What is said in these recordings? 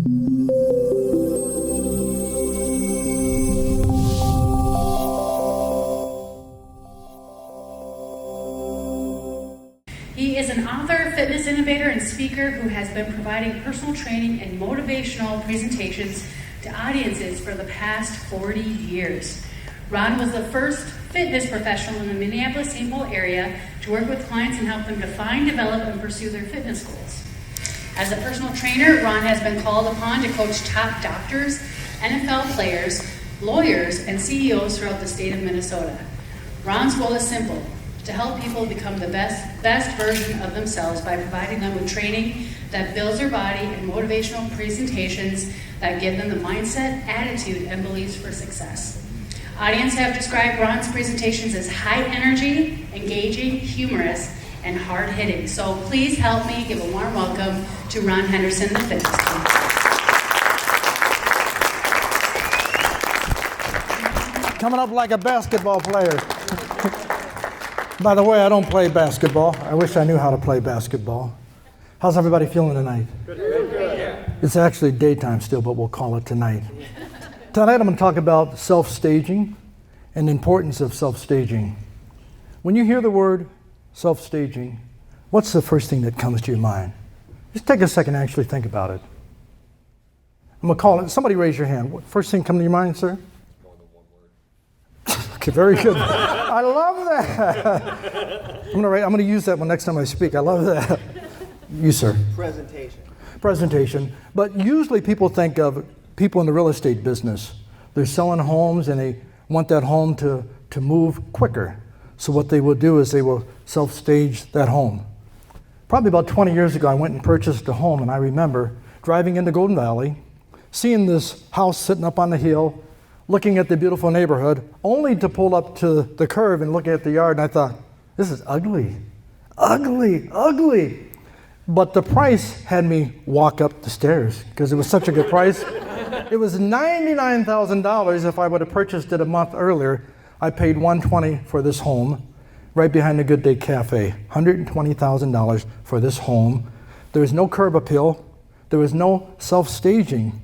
He is an author, fitness innovator, and speaker who has been providing personal training and motivational presentations to audiences for the past 40 years. Ron was the first fitness professional in the Minneapolis-St. Paul area to work with clients and help them define, develop, and pursue their fitness goals. As a personal trainer, Ron has been called upon to coach top doctors, NFL players, lawyers, and CEOs throughout the state of Minnesota. Ron's goal is simple: to help people become the best version of themselves by providing them with training that builds their body and motivational presentations that give them the mindset, attitude, and beliefs for success. Audience have described Ron's presentations as high energy, engaging, humorous, and hard-hitting. So please help me give a warm welcome to Ron Henderson, the fitness king. Coming up like a basketball player. By the way, I don't play basketball. I wish I knew how to play basketball. How's everybody feeling tonight? Good. It's actually daytime still, but we'll call it tonight. Tonight I'm going to talk about self-staging and the importance of self-staging. When you hear the word self-staging, what's the first thing that comes to your mind? Just take a second and actually think about it. I'm going to call it. Somebody raise your hand. What first thing come to your mind, sir? More than one word. Okay, very good. I love that. I'm going to use that one next time I speak. I love that. You, sir. Presentation. But usually people think of people in the real estate business. They're selling homes and they want that home to move quicker. So what they will do is they will self-stage that home. Probably about 20 years ago, I went and purchased a home, and I remember driving into Golden Valley, seeing this house sitting up on the hill, looking at the beautiful neighborhood, only to pull up to the curve and look at the yard, and I thought, this is ugly. Ugly. But the price had me walk up the stairs because it was such a good price. It was $99,000 if I would have purchased it a month earlier. I paid $120,000 for this home right behind the Good Day Cafe. $120,000 for this home. There was no curb appeal. There was no self-staging.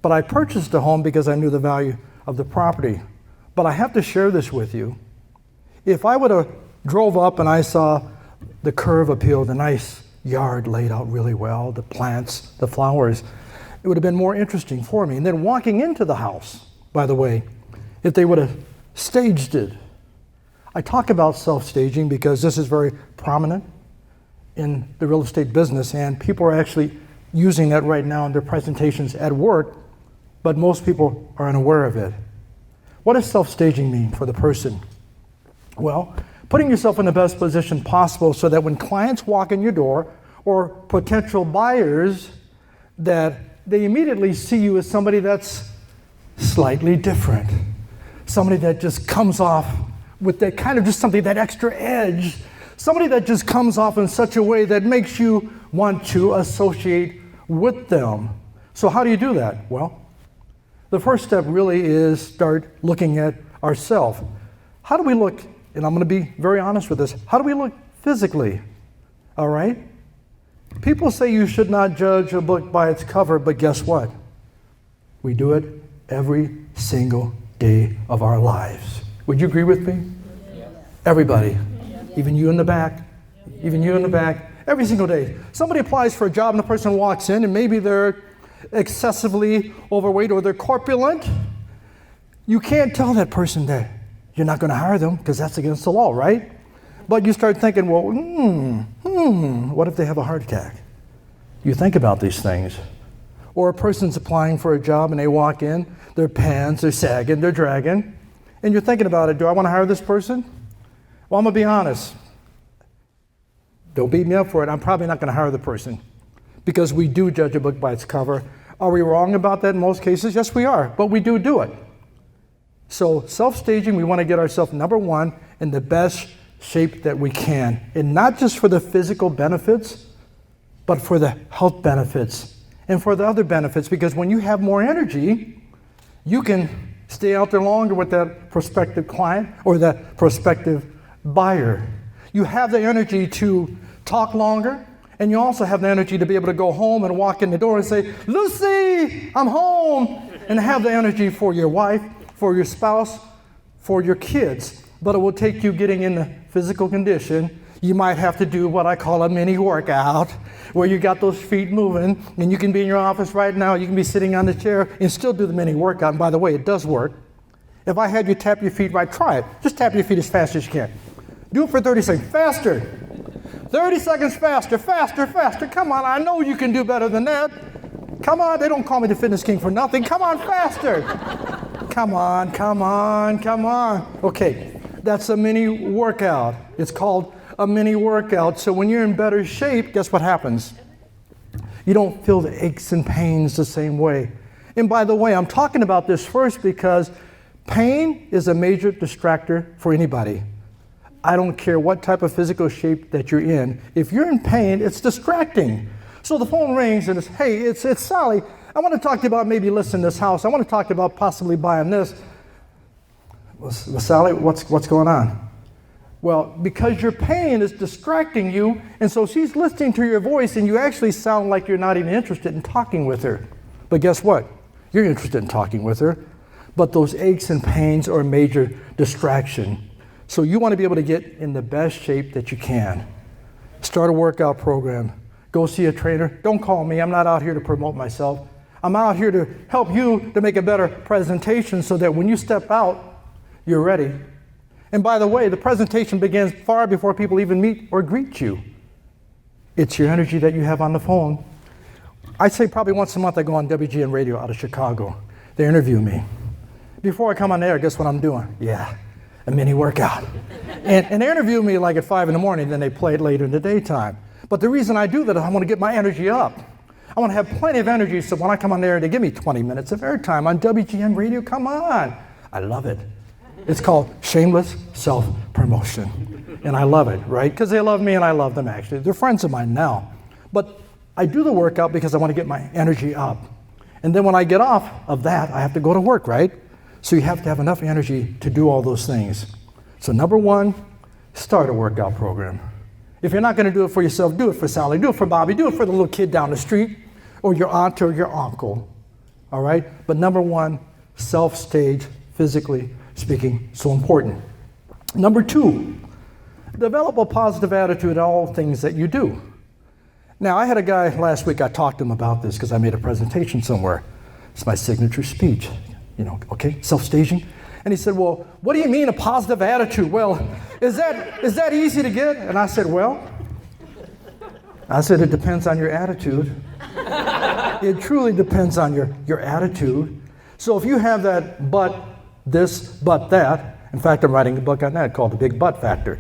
But I purchased the home because I knew the value of the property. But I have to share this with you. If I would have drove up and I saw the curb appeal, the nice yard laid out really well, the plants, the flowers, it would have been more interesting for me. And then walking into the house, by the way, if they would have staged it. I talk about self-staging because this is very prominent in the real estate business, and people are actually using that right now in their presentations at work, but most people are unaware of it. What does self-staging mean for the person? Well, putting yourself in the best position possible so that when clients walk in your door or potential buyers, that they immediately see you as somebody that's slightly different. Somebody that just comes off with that kind of just something, that extra edge. Somebody that just comes off in such a way that makes you want to associate with them. So how do you do that? Well, the first step really is start looking at ourselves. How do we look? And I'm going to be very honest with this. How do we look physically? All right? People say you should not judge a book by its cover, but guess what? We do it every single day of our lives. Would you agree with me? Yeah. Everybody. Yeah. Even you in the back. Every single day. Somebody applies for a job and the person walks in and maybe they're excessively overweight or they're corpulent. You can't tell that person that you're not going to hire them because that's against the law, right? But you start thinking, well, what if they have a heart attack? You think about these things. Or a person's applying for a job and they walk in, their pants are sagging, they're dragging, and you're thinking about it, do I want to hire this person? Well, I'm going to be honest. Don't beat me up for it. I'm probably not going to hire the person because we do judge a book by its cover. Are we wrong about that in most cases? Yes, we are, but we do it. So self-staging, we want to get ourselves, number one, in the best shape that we can. And not just for the physical benefits, but for the health benefits and for the other benefits. Because when you have more energy, you can stay out there longer with that prospective client or that prospective buyer. You have the energy to talk longer And you also have the energy to be able to go home and walk in the door and say, Lucy, I'm home. And have the energy for your wife, for your spouse, for your kids. But it will take you getting in the physical condition. You might have to do what I call a mini workout, where you got those feet moving, and you can be in your office right now, you can be sitting on the chair and still do the mini workout. And by the way, it does work. If I had you tap your feet right, try it. Just tap your feet as fast as you can. Do it for 30 seconds. Faster. 30 seconds faster, faster, faster. Come on, I know you can do better than that. Come on, they don't call me the Fitness King for nothing. Come on, faster. Come on, come on, come on. Okay, that's a mini workout. It's called a mini workout. So when you're in better shape, guess what happens? You don't feel the aches and pains the same way. And by the way, I'm talking about this first because pain is a major distractor for anybody. I don't care what type of physical shape that you're in. If you're in pain, it's distracting. So the phone rings and it's, hey, it's Sally. I want to talk to you about maybe listing this house. I want to talk to you about possibly buying this. Well, Sally, what's going on? Well, because your pain is distracting you, and so she's listening to your voice, and you actually sound like you're not even interested in talking with her. But guess what? You're interested in talking with her. But those aches and pains are a major distraction. So you want to be able to get in the best shape that you can. Start a workout program. Go see a trainer. Don't call me. I'm not out here to promote myself. I'm out here to help you to make a better presentation so that when you step out, you're ready. And by the way, the presentation begins far before people even meet or greet you. It's your energy that you have on the phone. I say probably once a month I go on WGN Radio out of Chicago. They interview me. Before I come on air, guess what I'm doing? Yeah, a mini workout. And they interview me like at 5 in the morning, then they play it later in the daytime. But the reason I do that is I want to get my energy up. I want to have plenty of energy so when I come on there, they give me 20 minutes of airtime on WGN Radio. Come on. I love it. It's called shameless self-promotion. And I love it, right? Because they love me and I love them actually. They're friends of mine now. But I do the workout because I want to get my energy up. And then when I get off of that, I have to go to work, right? So you have to have enough energy to do all those things. So number one, start a workout program. If you're not going to do it for yourself, do it for Sally, do it for Bobby, do it for the little kid down the street, or your aunt or your uncle, all right? But number one, self-stage, physically speaking, so important. Number two, develop a positive attitude in all things that you do. Now, I had a guy last week, I talked to him about this because I made a presentation somewhere. It's my signature speech, okay, self-staging. And he said, well, what do you mean a positive attitude? Well, is that easy to get? And I said, it depends on your attitude. It truly depends on your attitude. So if you have that but this, but that, in fact, I'm writing a book on that called The Big But Factor.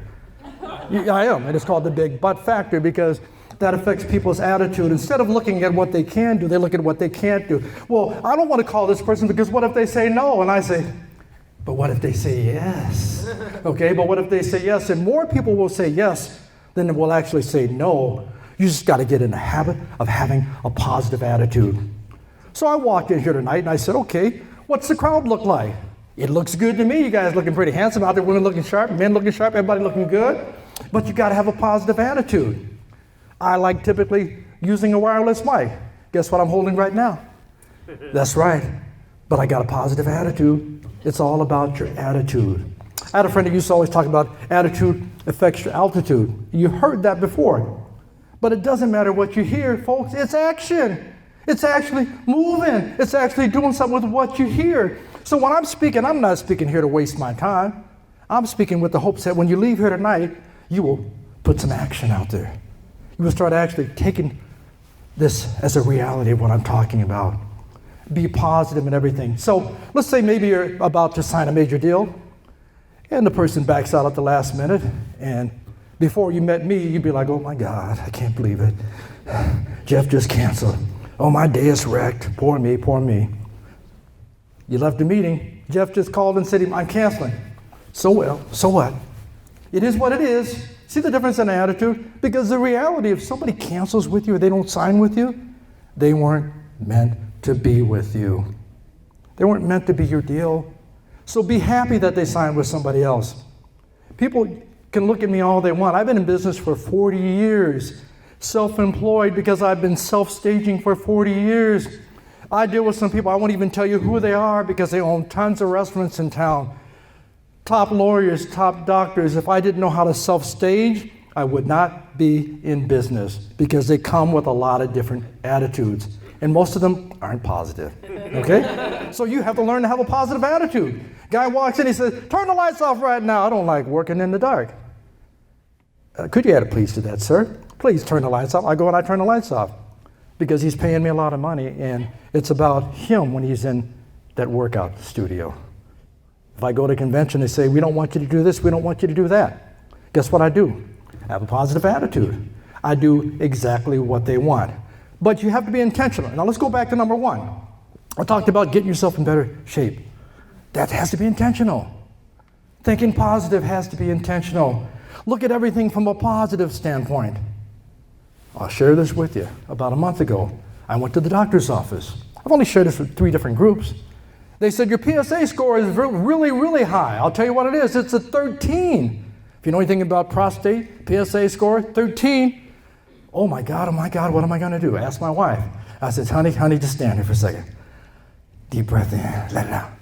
I am, and it's called The Big But Factor because that affects people's attitude. Instead of looking at what they can do, they look at what they can't do. Well, I don't want to call this person because what if they say no? And I say, but what if they say yes? Okay, but what if they say yes? And more people will say yes than will actually say no. You just got to get in the habit of having a positive attitude. So I walked in here tonight and I said, okay, what's the crowd look like? It looks good to me. You guys looking pretty handsome out there, women looking sharp, men looking sharp, everybody looking good. But you got to have a positive attitude. I like typically using a wireless mic. Guess what I'm holding right now? That's right. But I got a positive attitude. It's all about your attitude. I had a friend who used to always talk about attitude affects your altitude. You heard that before. But it doesn't matter what you hear, folks. It's action. It's actually moving. It's actually doing something with what you hear. So when I'm speaking, I'm not speaking here to waste my time. I'm speaking with the hopes that when you leave here tonight, you will put some action out there. You will start actually taking this as a reality of what I'm talking about. Be positive in everything. So let's say maybe you're about to sign a major deal and the person backs out at the last minute, and before you met me, you'd be like, oh my God, I can't believe it. Jeff just canceled. Oh, my day is wrecked. Poor me, poor me. You left the meeting. Jeff just called and said, I'm canceling. So what? It is what it is. See the difference in attitude? Because the reality, if somebody cancels with you or they don't sign with you, they weren't meant to be with you. They weren't meant to be your deal. So be happy that they signed with somebody else. People can look at me all they want. I've been in business for 40 years. Self-employed because I've been self-staging for 40 years. I deal with some people, I won't even tell you who they are because they own tons of restaurants in town. Top lawyers, top doctors. If I didn't know how to self-stage, I would not be in business because they come with a lot of different attitudes. And most of them aren't positive, okay? So you have to learn to have a positive attitude. Guy walks in, he says, turn the lights off right now. I don't like working in the dark. Could you add a please to that, sir? Please turn the lights off. I go and I turn the lights off because he's paying me a lot of money and it's about him when he's in that workout studio. If I go to a convention, they say, we don't want you to do this, we don't want you to do that. Guess what I do? I have a positive attitude. I do exactly what they want. But you have to be intentional. Now let's go back to number 1. I talked about getting yourself in better shape. That has to be intentional. Thinking positive has to be intentional. Look at everything from a positive standpoint. I'll share this with you. About a month ago, I went to the doctor's office. I've only shared this with 3 different groups. They said, your PSA score is really, really high. I'll tell you what it is. It's a 13. If you know anything about prostate, PSA score, 13. Oh my God, what am I going to do? Ask my wife. I said, honey, just stand here for a second. Deep breath in, let it out.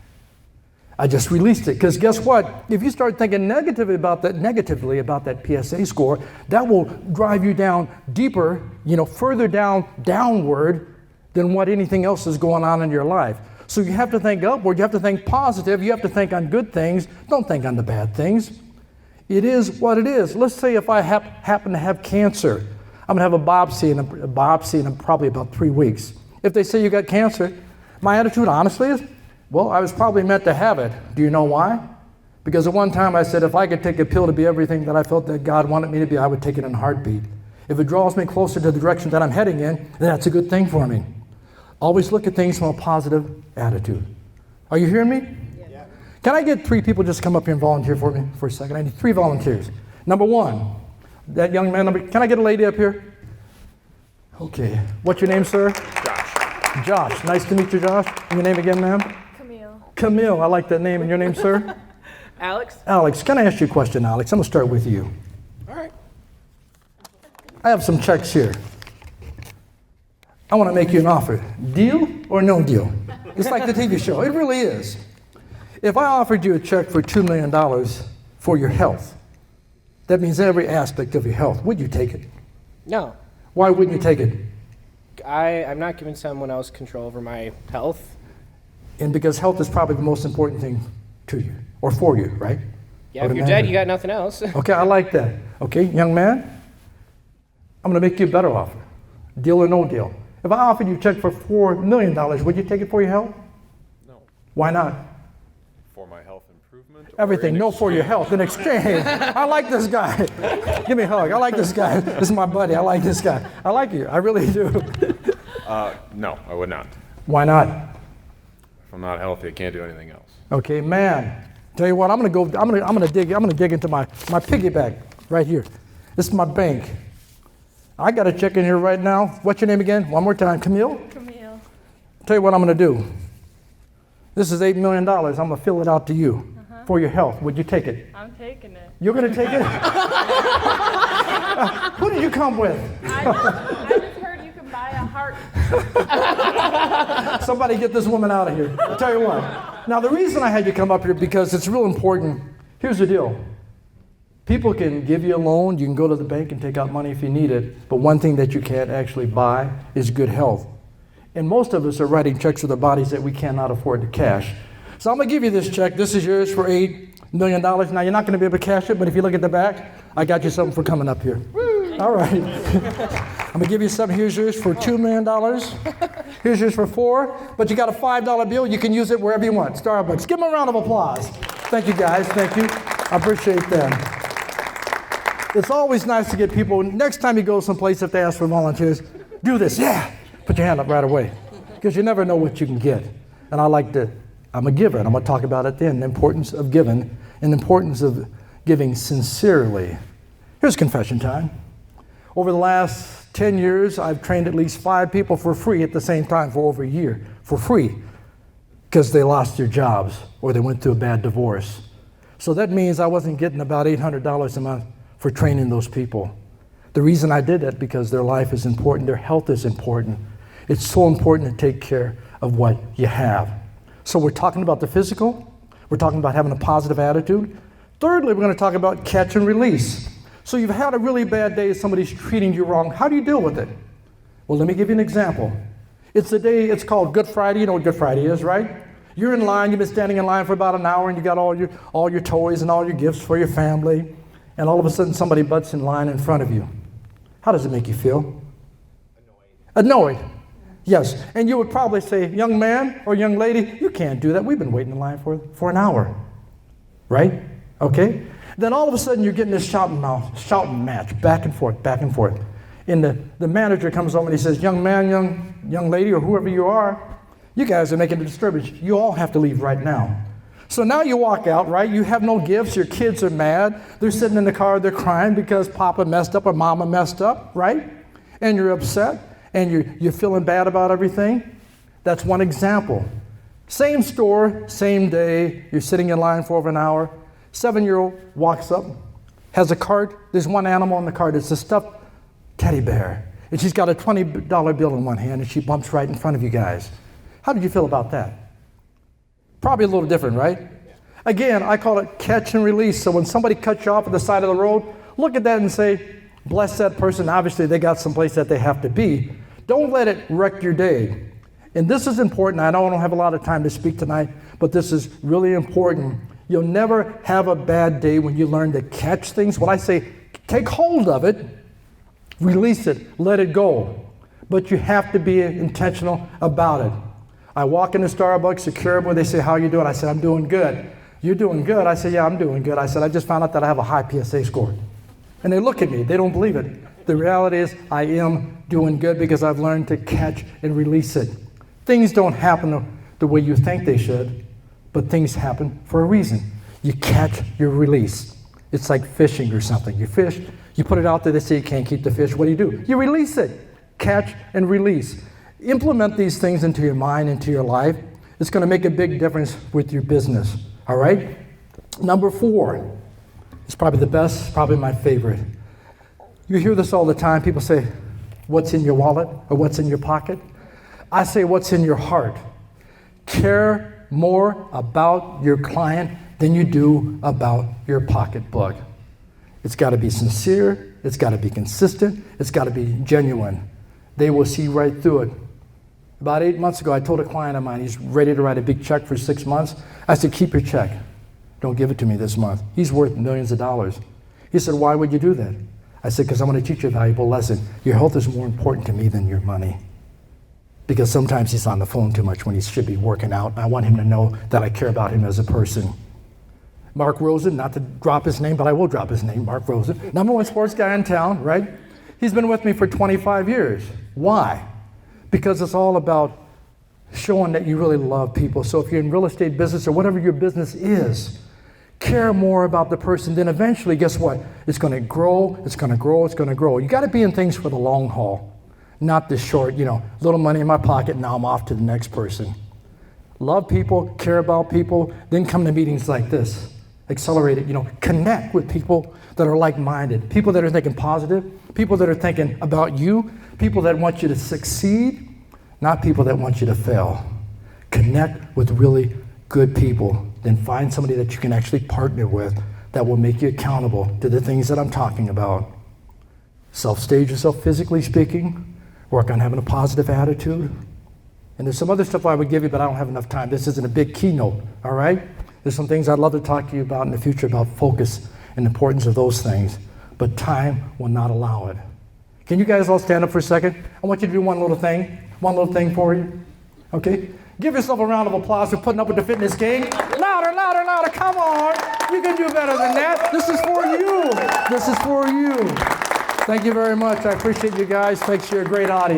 I just released it, because guess what? If you start thinking negatively about that PSA score, that will drive you down deeper, further downward than what anything else is going on in your life. So you have to think upward, you have to think positive, you have to think on good things, don't think on the bad things. It is what it is. Let's say if I happen to have cancer, I'm going to have a biopsy in probably about 3 weeks. If they say you got cancer, my attitude honestly is, well, I was probably meant to have it. Do you know why? Because at one time I said if I could take a pill to be everything that I felt that God wanted me to be, I would take it in a heartbeat. If it draws me closer to the direction that I'm heading in, then that's a good thing for me. Always look at things from a positive attitude. Are you hearing me? Yeah. Can I get 3 people just come up here and volunteer for me for a second? I need 3 volunteers. Number 1, that young man, can I get a lady up here? Okay. What's your name, sir? Josh. Nice to meet you, Josh. And your name again, ma'am? Camille, I like that name. And your name, sir? Alex. Alex, can I ask you a question, Alex? I'm going to start with you. All right. I have some checks here. I want to make you an offer. Deal or no deal? It's like the TV show. It really is. If I offered you a check for $2 million for your health, that means every aspect of your health, would you take it? No. Why wouldn't you take it? I'm not giving someone else control over my health. And because health is probably the most important thing to you, or for you, right? Yeah, if you're dead, you got nothing else. Okay, I like that. Okay, young man, I'm going to make you a better offer. Deal or no deal. If I offered you a check for $4 million, would you take it for your health? No. Why not? For my health improvement? Everything, no, for your health in exchange. I like this guy. Give me a hug. I like this guy. This is my buddy. I like this guy. I like you. I really do. No, I would not. Why not? If I'm not healthy, I can't do anything else. Okay, man. Tell you what, I'm gonna dig into my piggyback right here. This is my bank. I got a check in here right now. What's your name again? One more time. Camille? Camille. Tell you what I'm gonna do. This is $8 million. I'm gonna fill it out to you for your health. Would you take it? I'm taking it. You're gonna take it? Who did you come with? I just heard you can buy a heart. Somebody get this woman out of here. I'll tell you what. Now, the reason I had you come up here because it's real important. Here's the deal. People can give you a loan. You can go to the bank and take out money if you need it. But one thing that you can't actually buy is good health. And most of us are writing checks with our bodies that we cannot afford to cash. So I'm going to give you this check. This is yours for $8 million. Now, you're not going to be able to cash it, but if you look at the back, I got you something for coming up here. All right. I'm going to give you something. Here's yours for $2 million. Here's yours for $4 million. But you got a $5 bill. You can use it wherever you want. Starbucks. Give them a round of applause. Thank you, guys. Thank you. I appreciate that. It's always nice to get people, next time you go someplace, if they ask for volunteers, do this. Yeah. Put your hand up right away. Because you never know what you can get. And I'm a giver, and I'm going to talk about it then, the importance of giving and the importance of giving sincerely. Here's confession time. Over the last 10 years, I've trained at least 5 people for free at the same time for over a year, for free, because they lost their jobs or they went through a bad divorce. So that means I wasn't getting about $800 a month for training those people. The reason I did that because their life is important, their health is important. It's so important to take care of what you have. So we're talking about the physical. We're talking about having a positive attitude. Thirdly, we're going to talk about catch and release. So you've had a really bad day, somebody's treating you wrong. How do you deal with it? Well, let me give you an example. It's the day, it's called Good Friday. You know what Good Friday is, right? You're in line, you've been standing in line for about an hour, and you got all your toys and all your gifts for your family, and all of a sudden somebody butts in line in front of you. How does it make you feel? Annoyed. Yes, and you would probably say, young man or young lady, you can't do that. We've been waiting in line for an hour, right? Okay? Then all of a sudden you're getting this shouting match, back and forth, back and forth. And the manager comes over and he says, young man, young lady, or whoever you are, you guys are making a disturbance. You all have to leave right now. So now you walk out, right? You have no gifts. Your kids are mad. They're sitting in the car. They're crying because Papa messed up or Mama messed up, right? And you're upset and you're feeling bad about everything. That's one example. Same store, same day. You're sitting in line for over an hour. 7-year-old walks up, has a cart. There's one animal in the cart. It's a stuffed teddy bear. And she's got a $20 bill in one hand and she bumps right in front of you guys. How did you feel about that? Probably a little different, right? Again, I call it catch and release. So when somebody cuts you off at the side of the road, look at that and say, bless that person. Obviously, they got someplace that they have to be. Don't let it wreck your day. And this is important. I know I don't have a lot of time to speak tonight, but this is really important. You'll never have a bad day when you learn to catch things. When I say take hold of it, release it, let it go. But you have to be intentional about it. I walk into Starbucks, a Caribou, they say, how are you doing? I said, I'm doing good. You're doing good? I said, yeah, I'm doing good. I said, I just found out that I have a high PSA score. And they look at me, they don't believe it. The reality is I am doing good because I've learned to catch and release it. Things don't happen the way you think they should, but things happen for a reason. You catch, you release. It's like fishing or something. You fish, you put it out there, they say you can't keep the fish. What do? You release it. Catch and release. Implement these things into your mind, into your life. It's going to make a big difference with your business. All right? Number 4. It's probably the best, probably my favorite. You hear this all the time. People say, what's in your wallet or what's in your pocket? I say, what's in your heart? Care more about your client than you do about your pocketbook. It's got to be sincere. It's got to be consistent. It's got to be genuine. They will see right through it. About 8 months ago, I told a client of mine, he's ready to write a big check for 6 months. I said, keep your check. Don't give it to me this month. He's worth millions of dollars. He said, why would you do that? I said, because I want to teach you a valuable lesson. Your health is more important to me than your money. Because sometimes he's on the phone too much when he should be working out. I want him to know that I care about him as a person. Mark Rosen, not to drop his name, but I will drop his name, Mark Rosen. #1 sports guy in town, right? He's been with me for 25 years. Why? Because it's all about showing that you really love people. So if you're in real estate business or whatever your business is, care more about the person. Then eventually, guess what? It's going to grow, it's going to grow, it's going to grow. You got to be in things for the long haul, not the short, little money in my pocket, now I'm off to the next person. Love people, care about people, then come to meetings like this. Accelerate it, connect with people that are like-minded, people that are thinking positive, people that are thinking about you, people that want you to succeed, not people that want you to fail. Connect with really good people, then find somebody that you can actually partner with that will make you accountable to the things that I'm talking about. Self-stage yourself physically speaking, work on having a positive attitude. And there's some other stuff I would give you, but I don't have enough time. This isn't a big keynote, all right? There's some things I'd love to talk to you about in the future about focus and the importance of those things, but time will not allow it. Can you guys all stand up for a second? I want you to do one little thing for you, okay? Give yourself a round of applause for putting up with the fitness gang. Louder, louder, louder, come on. You can do better than that. This is for you. This is for you. Thank you very much. I appreciate you guys. Thanks for your great audience.